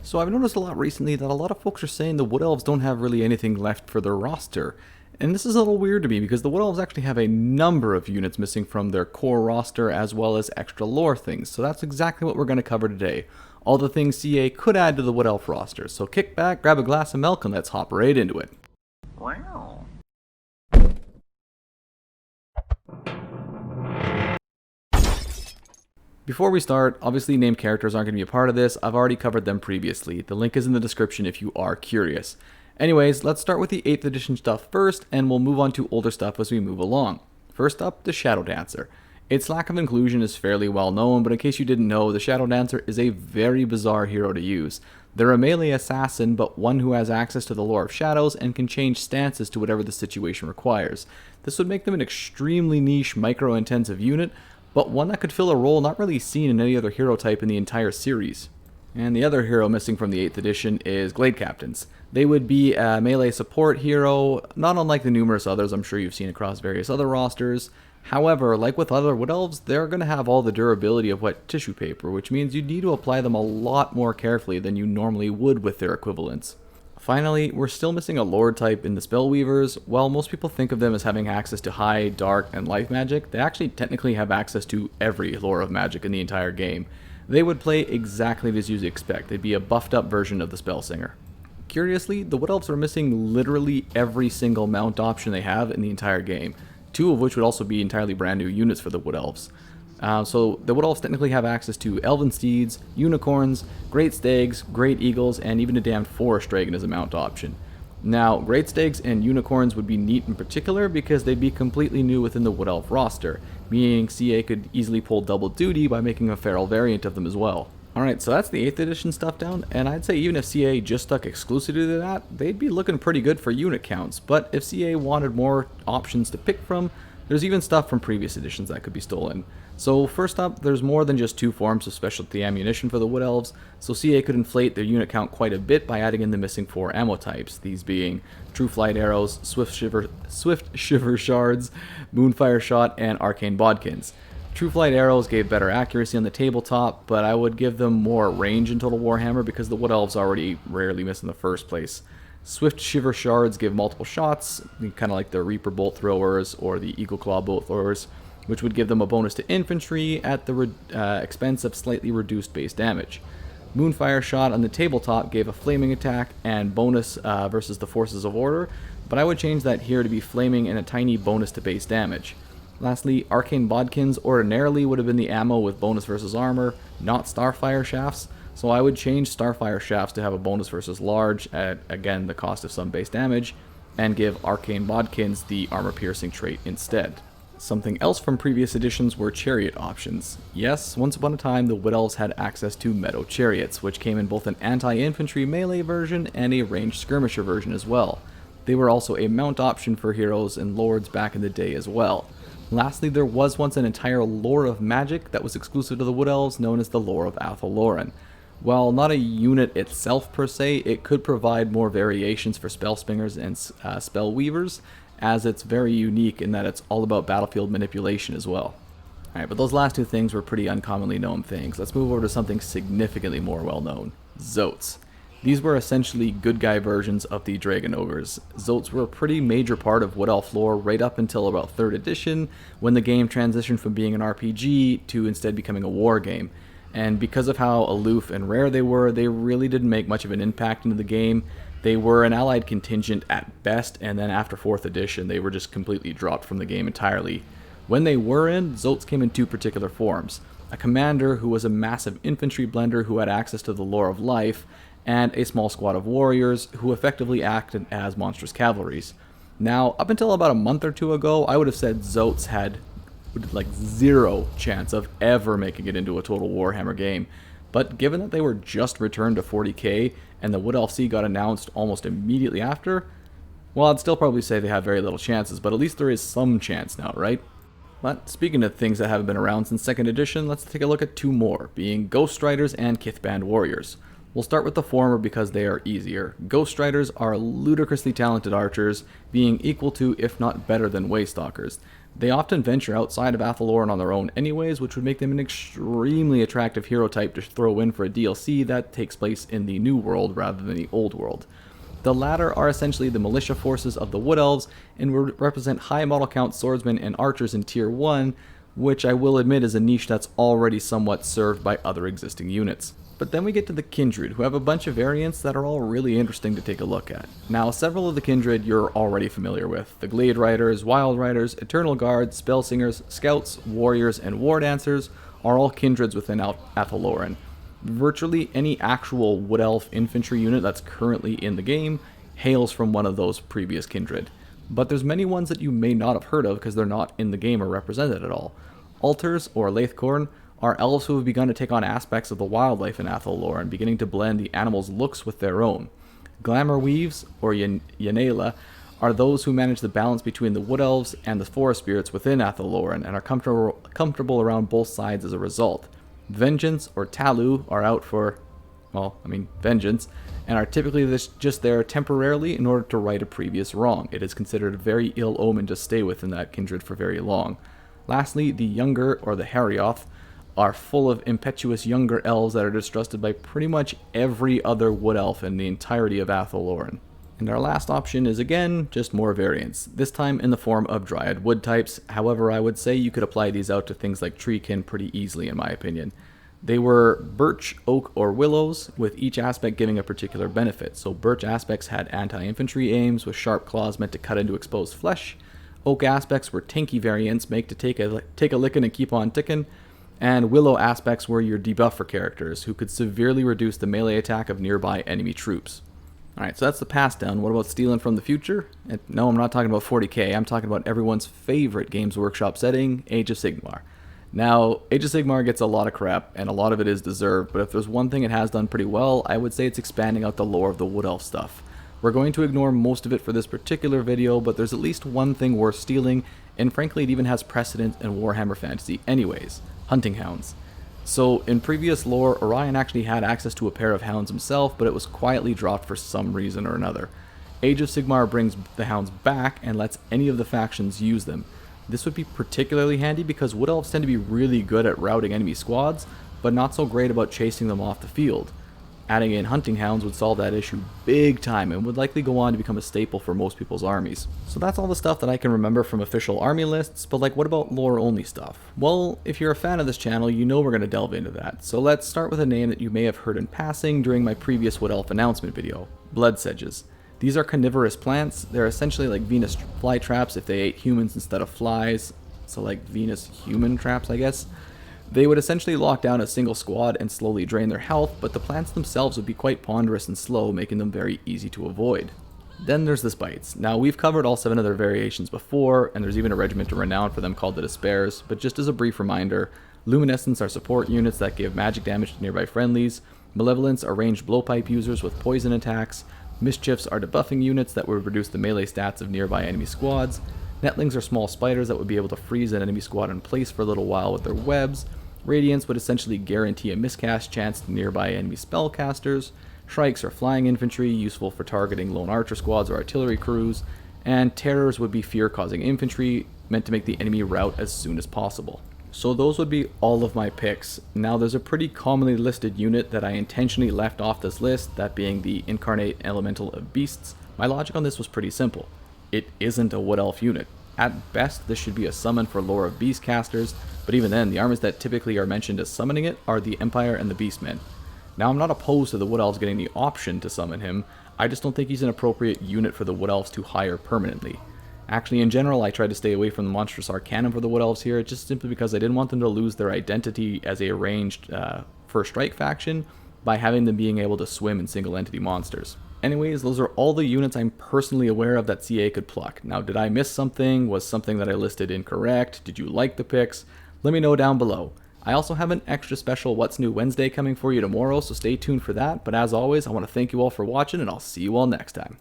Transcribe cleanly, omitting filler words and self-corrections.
So I've noticed a lot recently that a lot of folks are saying the Wood Elves don't have really anything left for their roster. And this is a little weird to me because the Wood Elves actually have a number of units missing from their core roster as well as extra lore things. So that's exactly what we're going to cover today. All the things CA could add to the Wood Elf roster. So kick back, grab a glass of milk, and let's hop right into it. Wow. Before we start, obviously named characters aren't going to be a part of this. I've already covered them previously. The link is in the description if you are curious. Anyways, let's start with the 8th edition stuff first, and we'll move on to older stuff as we move along. First up, the Shadow Dancer. Its lack of inclusion is fairly well known, but in case you didn't know, the Shadow Dancer is a very bizarre hero to use. They're a melee assassin, but one who has access to the lore of shadows and can change stances to whatever the situation requires. This would make them an extremely niche, micro-intensive unit, but one that could fill a role not really seen in any other hero type in the entire series. And the other hero missing from the 8th edition is Glade Captains. They would be a melee support hero, not unlike the numerous others I'm sure you've seen across various other rosters. However, like with other Wood Elves, they're going to have all the durability of wet tissue paper, which means you need to apply them a lot more carefully than you normally would with their equivalents. Finally, we're still missing a lore type in the Spellweavers. While most people think of them as having access to high, dark, and life magic, they actually technically have access to every lore of magic in the entire game. They would play exactly as you'd expect. They'd be a buffed up version of the Spellsinger. Curiously, the Wood Elves are missing literally every single mount option they have in the entire game, two of which would also be entirely brand new units for the Wood Elves. So the Wood Elves technically have access to Elven Steeds, Unicorns, Great Stags, Great Eagles, and even a damned Forest Dragon as a mount option. Now, Great Stags and Unicorns would be neat in particular because they'd be completely new within the Wood Elf roster, meaning CA could easily pull double duty by making a feral variant of them as well. Alright, so that's the 8th edition stuff down, and I'd say even if CA just stuck exclusively to that, they'd be looking pretty good for unit counts, but if CA wanted more options to pick from, there's even stuff from previous editions that could be stolen. So first up, there's more than just 2 forms of specialty ammunition for the Wood Elves, so CA could inflate their unit count quite a bit by adding in the missing 4 ammo types, these being True Flight Arrows, Swift Shiver Shards, Moonfire Shot, and Arcane Bodkins. True Flight Arrows gave better accuracy on the tabletop, but I would give them more range in Total Warhammer because the Wood Elves already rarely miss in the first place. Swift Shiver Shards give multiple shots, kind of like the Reaper Bolt Throwers or the Eagle Claw Bolt Throwers, which would give them a bonus to infantry at the expense of slightly reduced base damage. Moonfire Shot on the tabletop gave a flaming attack and bonus versus the Forces of Order, but I would change that here to be flaming and a tiny bonus to base damage. Lastly, Arcane Bodkins ordinarily would have been the ammo with bonus versus armor, not Starfire Shafts, so I would change Starfire Shafts to have a bonus versus large at, again, the cost of some base damage, and give Arcane Bodkins the armor piercing trait instead. Something else from previous editions were chariot options. Yes, once upon a time the Wood Elves had access to Meadow Chariots, which came in both an anti-infantry melee version and a ranged skirmisher version as well. They were also a mount option for heroes and lords back in the day as well. Lastly, there was once an entire lore of magic that was exclusive to the Wood Elves, known as the Lore of Athel-Loren. While not a unit itself per se, it could provide more variations for Spellslingers and Spellweavers, as it's very unique in that it's all about battlefield manipulation as well. Alright, but those last 2 things were pretty uncommonly known things. Let's move over to something significantly more well known. Zotes. These were essentially good guy versions of the Dragon Ogres. Zotes were a pretty major part of Wood Elf lore right up until about 3rd edition, when the game transitioned from being an RPG to instead becoming a war game. And because of how aloof and rare they were, they really didn't make much of an impact into the game. They were an allied contingent at best, and then after 4th edition, they were just completely dropped from the game entirely. When they were in, Zotes came in 2 particular forms. A commander who was a massive infantry blender who had access to the lore of life, and a small squad of warriors who effectively acted as monstrous cavalries. Now, up until about a month or 2 ago, I would have said Zotes had like 0 chance of ever making it into a Total Warhammer game. But given that they were just returned to 40k, and the Wood Elf C got announced almost immediately after, well, I'd still probably say they have very little chances, but at least there is some chance now, right? But speaking of things that haven't been around since 2nd edition, let's take a look at 2 more, being Ghost Riders and Kithband Warriors. We'll start with the former because they are easier. Ghost Riders are ludicrously talented archers, being equal to, if not better than, Waystalkers. They often venture outside of Athaloran on their own anyways, which would make them an extremely attractive hero type to throw in for a DLC that takes place in the New World rather than the Old World. The latter are essentially the militia forces of the Wood Elves and would represent high model count swordsmen and archers in Tier 1, which I will admit is a niche that's already somewhat served by other existing units. But then we get to the Kindred, who have a bunch of variants that are all really interesting to take a look at. Now, several of the Kindred you're already familiar with. The Glade Riders, Wild Riders, Eternal Guards, Spell Singers, Scouts, Warriors, and War Dancers are all Kindreds within Athaloran. Virtually any actual Wood Elf infantry unit that's currently in the game hails from one of those previous Kindred. But there's many ones that you may not have heard of because they're not in the game or represented at all. Altars, or Laithcorn, are elves who have begun to take on aspects of the wildlife in Athaloran, beginning to blend the animals' looks with their own. Glamour Weaves, or Yanela, are those who manage the balance between the Wood Elves and the Forest Spirits within Athaloran and are comfortable around both sides as a result. Vengeance, or Talu, are out for, vengeance, and are typically just there temporarily in order to right a previous wrong. It is considered a very ill omen to stay within that kindred for very long. Lastly, the Younger, or the Harioth, are full of impetuous younger elves that are distrusted by pretty much every other Wood Elf in the entirety of Athaloran. And our last option is again, just more variants, this time in the form of Dryad Wood types. However, I would say you could apply these out to things like Treekin pretty easily in my opinion. They were Birch, Oak, or Willows, with each aspect giving a particular benefit. So Birch aspects had anti-infantry aims with sharp claws meant to cut into exposed flesh. Oak aspects were tanky variants, make to take a lickin' and keep on tickin'. And Willow aspects were your debuffer characters, who could severely reduce the melee attack of nearby enemy troops. Alright, so that's the pass down. What about stealing from the future? No, I'm not talking about 40k, I'm talking about everyone's favorite Games Workshop setting, Age of Sigmar. Now, Age of Sigmar gets a lot of crap, and a lot of it is deserved, but if there's one thing it has done pretty well, I would say it's expanding out the lore of the Wood Elf stuff. We're going to ignore most of it for this particular video, but there's at least one thing worth stealing, and frankly it even has precedent in Warhammer Fantasy anyways. Hunting hounds. So in previous lore, Orion actually had access to a pair of hounds himself, but it was quietly dropped for some reason or another. Age of Sigmar brings the hounds back and lets any of the factions use them. This would be particularly handy because Wood Elves tend to be really good at routing enemy squads, but not so great about chasing them off the field. Adding in hunting hounds would solve that issue big time and would likely go on to become a staple for most people's armies. So that's all the stuff that I can remember from official army lists, but what about lore only stuff? Well, if you're a fan of this channel, you know we're going to delve into that. So let's start with a name that you may have heard in passing during my previous Wood Elf announcement video, blood sedges. These are carnivorous plants. They're essentially like Venus flytraps if they ate humans instead of flies, so like Venus human traps, I guess. They would essentially lock down a single squad and slowly drain their health, but the plants themselves would be quite ponderous and slow, making them very easy to avoid. Then there's the Spites. Now, we've covered all 7 of their variations before, and there's even a regiment renowned for them called the Despairs, but just as a brief reminder, Luminescents are support units that give magic damage to nearby friendlies, Malevolence are ranged blowpipe users with poison attacks, Mischiefs are debuffing units that would reduce the melee stats of nearby enemy squads, Netlings are small spiders that would be able to freeze an enemy squad in place for a little while with their webs, Radiance would essentially guarantee a miscast chance to nearby enemy spellcasters, Shrikes are flying infantry, useful for targeting lone archer squads or artillery crews, and Terrors would be fear-causing infantry, meant to make the enemy rout as soon as possible. So those would be all of my picks. Now there's a pretty commonly listed unit that I intentionally left off this list, that being the Incarnate Elemental of Beasts. My logic on this was pretty simple. It isn't a Wood Elf unit. At best, this should be a summon for Lore of Beastcasters, but even then, the armies that typically are mentioned as summoning it are the Empire and the Beastmen. Now, I'm not opposed to the Wood Elves getting the option to summon him, I just don't think he's an appropriate unit for the Wood Elves to hire permanently. Actually, in general, I tried to stay away from the Monstrous Arcanum for the Wood Elves here, just simply because I didn't want them to lose their identity as a ranged First Strike faction by having them being able to swim in single entity monsters. Anyways, those are all the units I'm personally aware of that CA could pluck. Now, did I miss something? Was something that I listed incorrect? Did you like the picks? Let me know down below. I also have an extra special What's New Wednesday coming for you tomorrow, so stay tuned for that. But as always, I want to thank you all for watching, and I'll see you all next time.